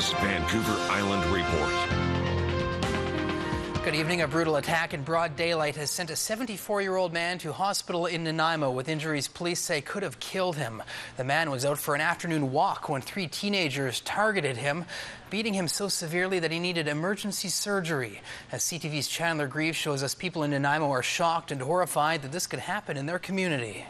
CTV's Vancouver Island Report. Good evening. A brutal attack in broad daylight has sent a 74-year-old man to hospital in Nanaimo with injuries police say could have killed him. The man was out for an afternoon walk when 3 teenagers targeted him, beating him so severely that he needed emergency surgery. As CTV's Chandler Greaves shows us, people in Nanaimo are shocked and horrified that this could happen in their community.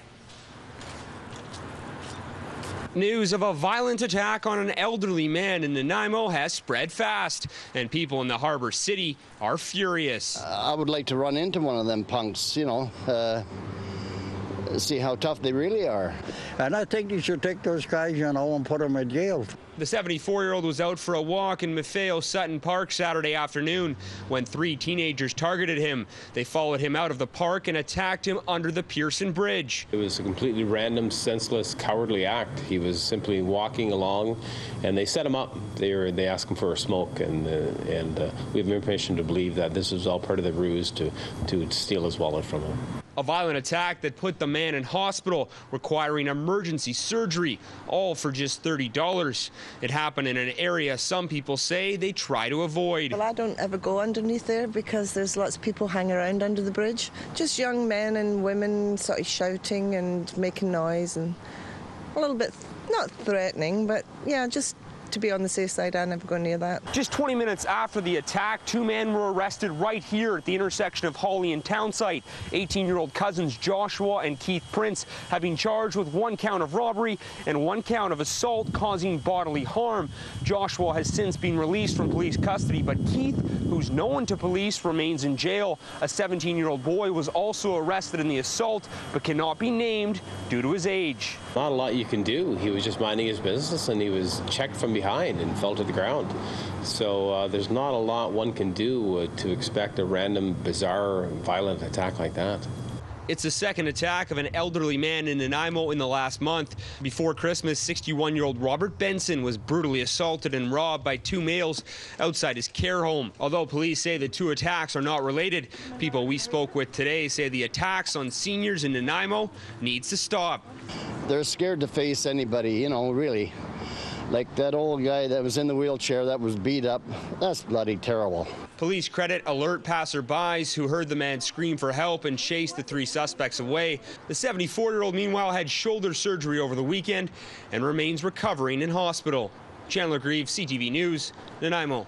News of a violent attack on an elderly man in Nanaimo has spread fast, and people in the Harbour City are furious. I would like to run into one of them punks, see how tough they really are. And I think you should take those guys, and put them in jail. The 74-year-old was out for a walk in Maffeo-Sutton Park Saturday afternoon when 3 teenagers targeted him. They followed him out of the park and attacked him under the Pearson Bridge. It was a completely random, senseless, cowardly act. He was simply walking along, and they set him up. They asked him for a smoke, and we have information to believe that this was all part of the ruse to steal his wallet from him. A violent attack that put the man in hospital, requiring emergency surgery, all for just $30. It happened in an area some people say they try to avoid. Well, I don't ever go underneath there because there's lots of people hang around under the bridge. Just young men and women sort of shouting and making noise and a little bit, not threatening, but yeah, just to be on the safe side. I never go near that. Just 20 minutes after the attack, 2 men were arrested right here at the intersection of Hawley and Townsite. 18-year-old cousins Joshua and Keith Prince have been charged with 1 count of robbery and 1 count of assault causing bodily harm. Joshua has since been released from police custody, but Keith, who's known to police, remains in jail. A 17-year-old boy was also arrested in the assault, but cannot be named due to his age. Not a lot you can do. He was just minding his business, and he was checked from behind and fell to the ground. So there's not a lot one can do to expect a random, bizarre, violent attack like that. It's the second attack of an elderly man in Nanaimo in the last month. Before Christmas, 61-year-old Robert Benson was brutally assaulted and robbed by 2 males outside his care home. Although police say the 2 attacks are not related, people we spoke with today say the attacks on seniors in Nanaimo needs to stop. They're scared to face anybody, really. Like that old guy that was in the wheelchair that was beat up. That's bloody terrible. Police credit alert passerbys who heard the man scream for help and chased the 3 suspects away. The 74-year-old, meanwhile, had shoulder surgery over the weekend and remains recovering in hospital. Chandler Greaves, CTV News, Nanaimo.